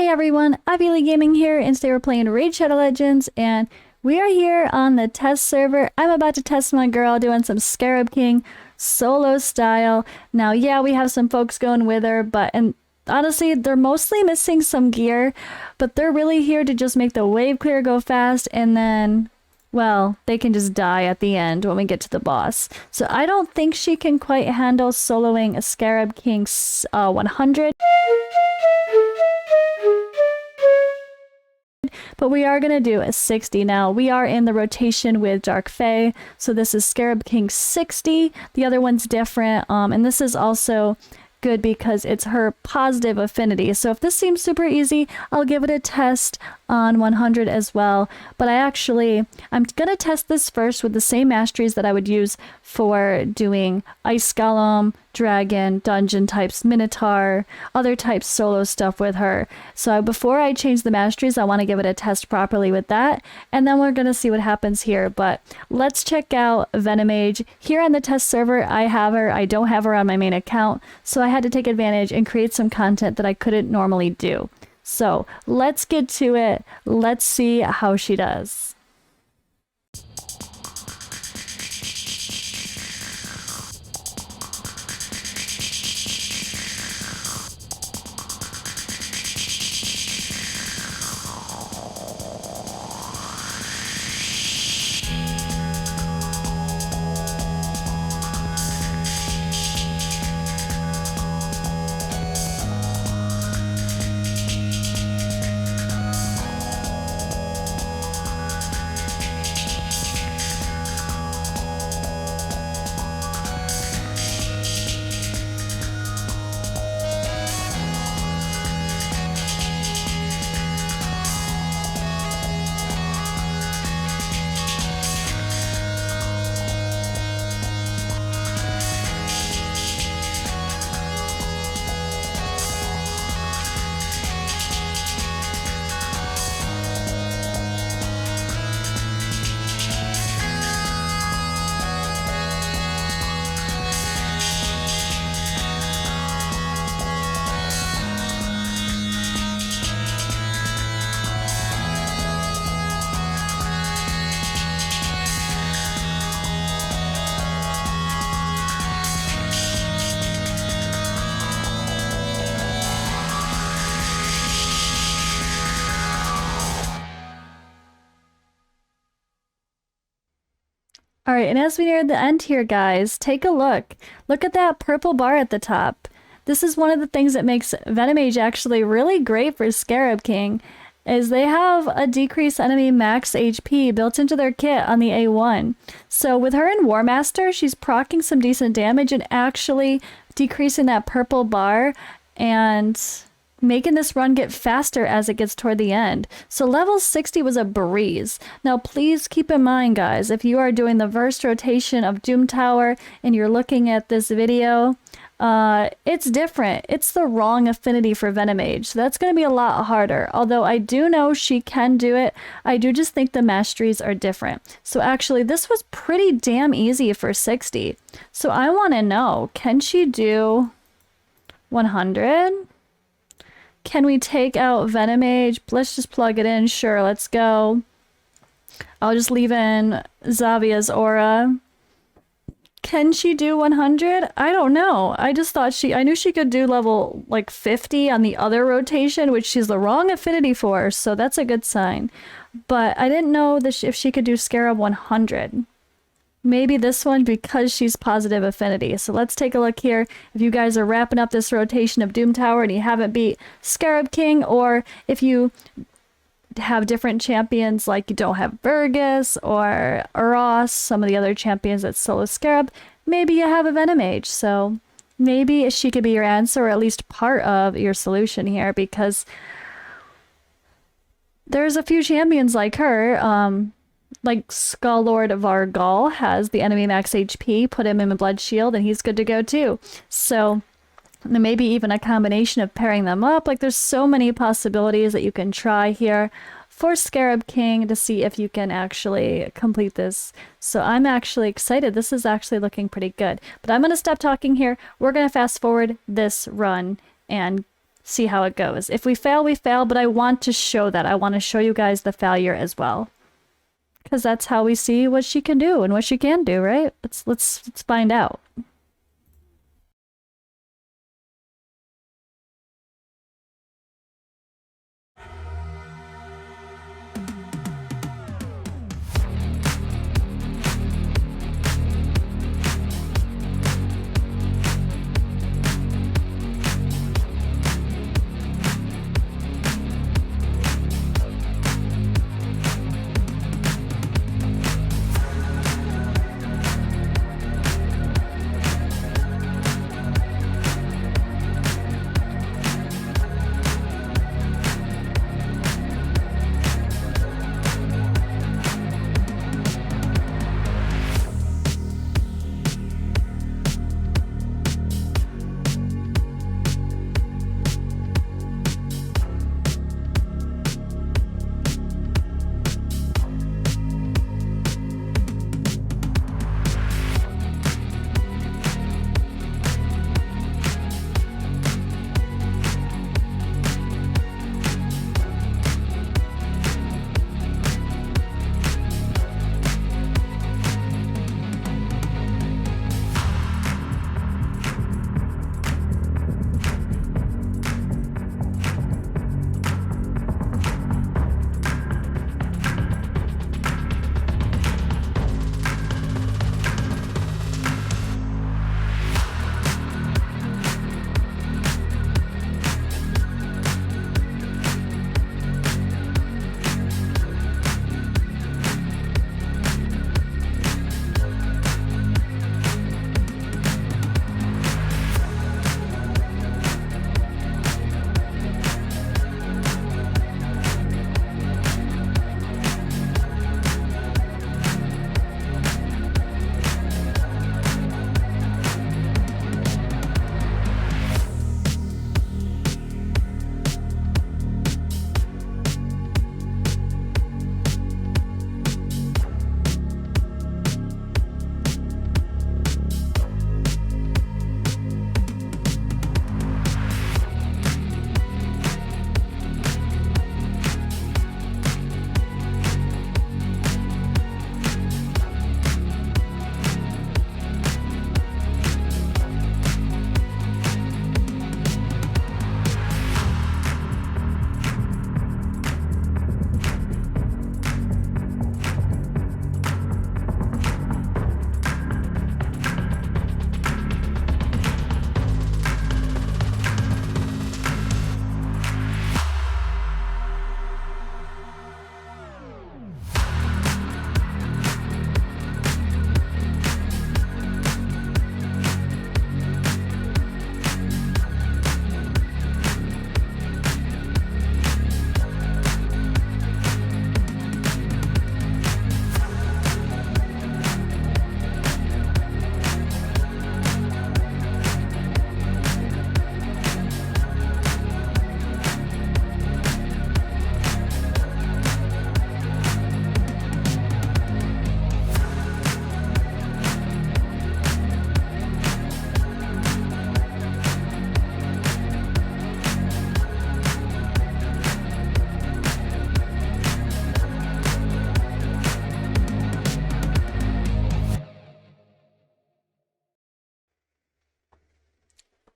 Hey everyone, Ivy Gaming here, and today we're playing Raid Shadow Legends, and we are here on the test server. I'm about to test my girl doing some SCARAB King solo style. Now, yeah, we have some folks going with her, and honestly, they're mostly missing some gear, but they're really here to just make the wave clear go fast, and then, well, they can just die at the end when we get to the boss. So I don't think she can quite handle soloing a SCARAB King 100. But we are going to do a 60 now. We are in the rotation with Dark Fae, so this is SCARAB King 60. The other one's different, and this is also good because it's her positive affinity. So if this seems super easy, I'll give it a test on 100 as well. But I'm going to test this first with the same masteries that I would use for doing Ice Golem, Dragon, Dungeon types, Minotaur, other types solo stuff with her. So before I change the masteries, I want to give it a test properly with that, and then we're going to see what happens here. But let's check out Venomage. Here on the test server, I have her. I don't have her on my main account, so I had to take advantage and create some content that I couldn't normally do. So let's get to it. Let's see how she does. Alright, and as we near the end here, guys, take a look. Look at that purple bar at the top. This is one of the things that makes Venomage actually really great for SCARAB King, is they have a decreased enemy max HP built into their kit on the A1. So with her in War Master, she's proccing some decent damage and actually decreasing that purple bar and making this run get faster as it gets toward the end. So level 60 was a breeze. Now please keep in mind, guys, if you are doing the verse rotation of Doom Tower and you're looking at this video, it's different. It's the wrong affinity for Venomage, so that's going to be a lot harder. Although I do know she can do it, I do just think the masteries are different. So actually this was pretty damn easy for 60. So I want to know, can she do 100? Can we take out Venomage? Let's just plug it in. Sure, let's go. I'll just leave in Xavia's aura. Can she do 100? I don't know. I just thought I knew she could do level like 50 on the other rotation, which she's the wrong affinity for, so that's a good sign. But I didn't know that if she could do SCARAB 100. Maybe this one because she's positive affinity. So let's take a look here. If you guys are wrapping up this rotation of Doom Tower and you haven't beat SCARAB King, or if you have different champions like you don't have Burgess or Ross, some of the other champions that solo SCARAB, maybe you have a Venomage. So maybe she could be your answer, or at least part of your solution here, because there's a few champions like her. Like Skull Lord of Vargal has the enemy max HP, put him in a blood shield, and he's good to go too. So maybe even a combination of pairing them up. Like there's so many possibilities that you can try here for SCARAB King to see if you can actually complete this. So I'm actually excited. This is actually looking pretty good. But I'm going to stop talking here. We're going to fast forward this run and see how it goes. If we fail, we fail, but I want to show that. I want to show you guys the failure as well. Because that's how we see what she can do and what she can do, right? Let's find out.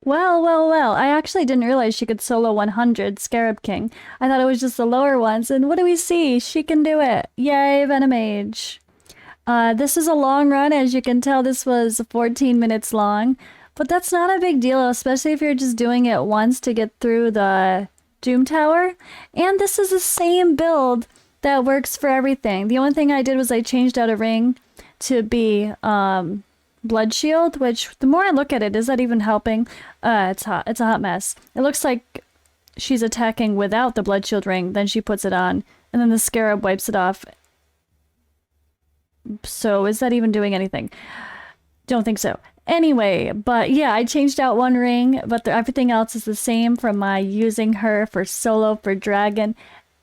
Well. I actually didn't realize she could solo 100 Scarab King. I thought it was just the lower ones. And what do we see? She can do it. Yay, Venomage. This is a long run. As you can tell, this was 14 minutes long. But that's not a big deal, especially if you're just doing it once to get through the Doom Tower. And this is the same build that works for everything. The only thing I did was I changed out a ring to be Blood Shield, which the more I look at it, is that even helping? It's hot. It's a hot mess. It looks like she's attacking without the Blood Shield ring, then she puts it on, and then the Scarab wipes it off. So is that even doing anything? Don't think so. Anyway, but yeah, I changed out one ring, but everything else is the same from my using her for solo for dragon.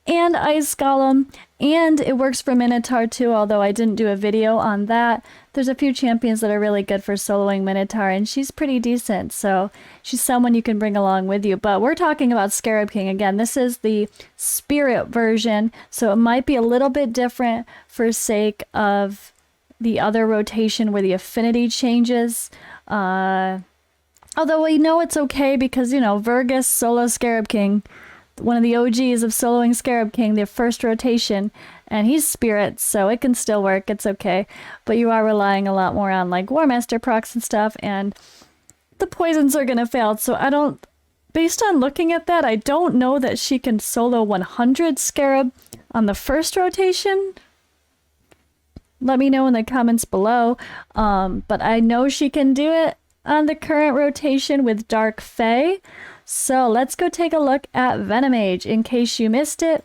and Ice Golem, and it works for Minotaur too, although I didn't do a video on that. There's a few champions that are really good for soloing Minotaur, and she's pretty decent, so she's someone you can bring along with you. But we're talking about Scarab King again. This is the spirit version, so it might be a little bit different for sake of the other rotation where the affinity changes. Although we know it's okay because, you know, Vergus solo Scarab King, one of the OGs of soloing Scarab King, their first rotation, and he's spirit, so it can still work. It's okay. But you are relying a lot more on like War Master procs and stuff, and the poisons are gonna fail. So I don't, based on looking at that, I don't know that she can solo 100 Scarab on the first rotation. Let me know in the comments below. But I know she can do it on the current rotation with Dark Fae. So let's go take a look at Venomage in case you missed it,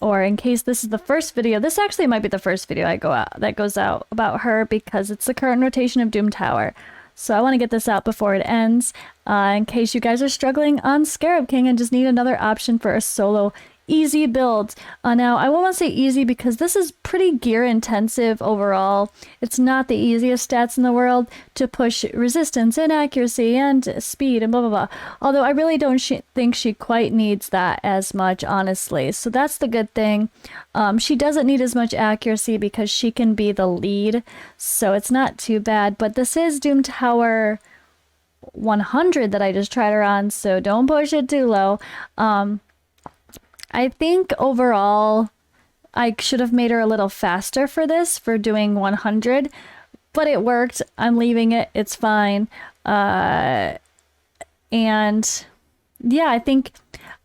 or in case this is the first video. This actually might be the first video that goes out about her because it's the current rotation of Doom Tower. So I want to get this out before it ends, in case you guys are struggling on Scarab King and just need another option for a solo easy build. Now, I won't want to say easy because this is pretty gear intensive overall. It's not the easiest stats in the world to push resistance and accuracy and speed and blah, blah, blah. Although I really don't think she quite needs that as much, honestly. So that's the good thing. She doesn't need as much accuracy because she can be the lead. So it's not too bad. But this is Doom Tower 100 that I just tried her on. So don't push it too low. I think overall I should have made her a little faster for this, for doing 100, but it worked. I'm leaving it. It's fine. And yeah, I think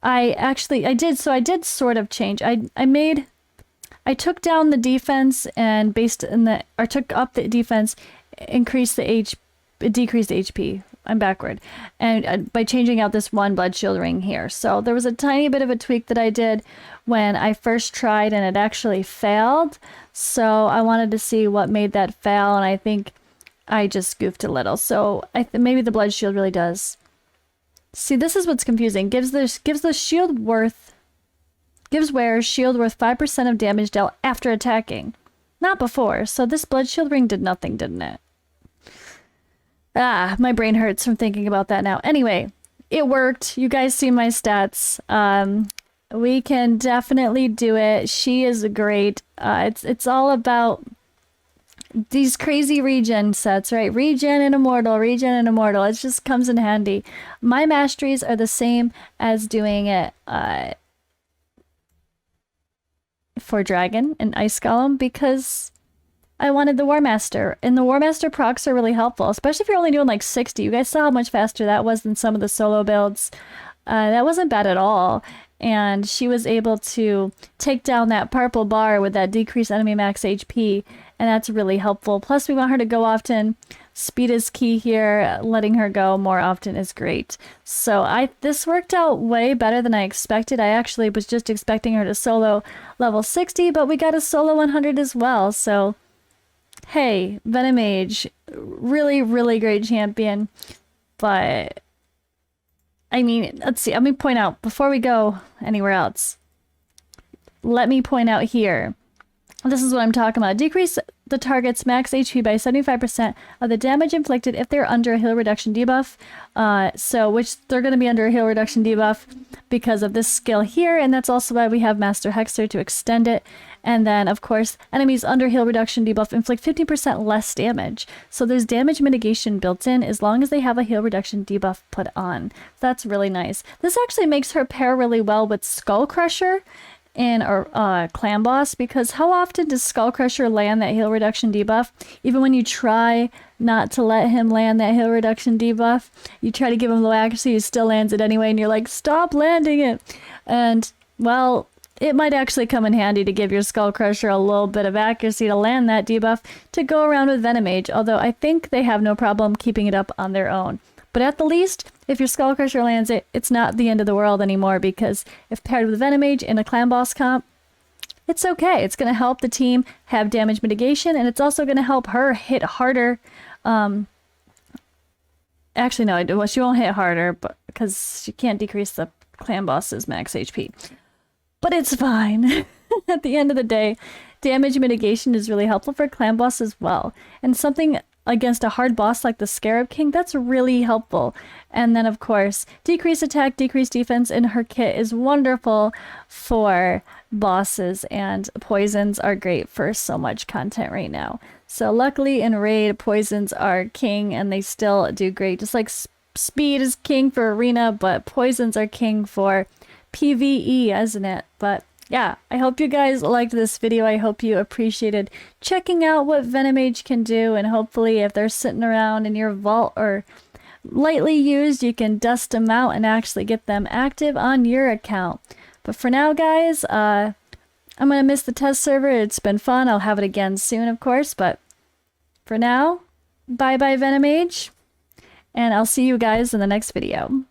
I did sort of change. I took down the defense and took up the defense, decreased the HP. I'm backward. And by changing out this one blood shield ring here. So there was a tiny bit of a tweak that I did when I first tried and it actually failed. So I wanted to see what made that fail, and I think I just goofed a little. So maybe the blood shield really does. See, this is what's confusing. Gives wearer's shield worth 5% of damage dealt after attacking. Not before. So this blood shield ring did nothing, didn't it? My brain hurts from thinking about that now. Anyway, it worked. You guys see my stats. We can definitely do it. She is great. It's all about these crazy regen sets, right? Regen and Immortal, regen and Immortal. It just comes in handy. My masteries are the same as doing it for Dragon and Ice Golem because I wanted the War Master, and the War Master procs are really helpful, especially if you're only doing like 60. You guys saw how much faster that was than some of the solo builds. That wasn't bad at all, and she was able to take down that purple bar with that decreased enemy max HP, and that's really helpful. Plus, we want her to go often. Speed is key here. Letting her go more often is great. So this worked out way better than I expected. I actually was just expecting her to solo level 60, but we got a solo 100 as well, so hey, Venomage, really, really great champion. But, I mean, let's see. Let me point out, before we go anywhere else, let me point out here. This is what I'm talking about. Decrease the target's max HP by 75% of the damage inflicted if they're under a heal reduction debuff. Which they're going to be under a heal reduction debuff because of this skill here, and that's also why we have Master Hexer to extend it. And then, of course, enemies under heal reduction debuff inflict 50% less damage. So there's damage mitigation built in as long as they have a heal reduction debuff put on. That's really nice. This actually makes her pair really well with Skull Crusher in our clan boss, because how often does Skull Crusher land that heal reduction debuff? Even when you try not to let him land that heal reduction debuff, you try to give him low accuracy, he still lands it anyway, and you're like, stop landing it. And, well, it might actually come in handy to give your Skull Crusher a little bit of accuracy to land that debuff to go around with Venomage, although I think they have no problem keeping it up on their own. But at the least, if your Skull Crusher lands it, it's not the end of the world anymore, because if paired with Venomage in a clan boss comp, it's okay. It's going to help the team have damage mitigation, and it's also going to help her hit harder. Actually, no, she won't hit harder, but because she can't decrease the clan boss's max HP. but it's fine. At the end of the day, damage mitigation is really helpful for clan boss as well. And something against a hard boss like the Scarab King, that's really helpful. And then, of course, decrease attack, decrease defense in her kit is wonderful for bosses, and poisons are great for so much content right now. So luckily in Raid, poisons are king, and they still do great. Just like speed is king for arena, but poisons are king for PvE, isn't it? But yeah, I hope you guys liked this video. I hope you appreciated checking out what Venomage can do, and hopefully if they're sitting around in your vault or lightly used, you can dust them out and actually get them active on your account. But for now, guys, I'm going to miss the test server. It's been fun. I'll have it again soon, of course. But for now, bye-bye Venomage, and I'll see you guys in the next video.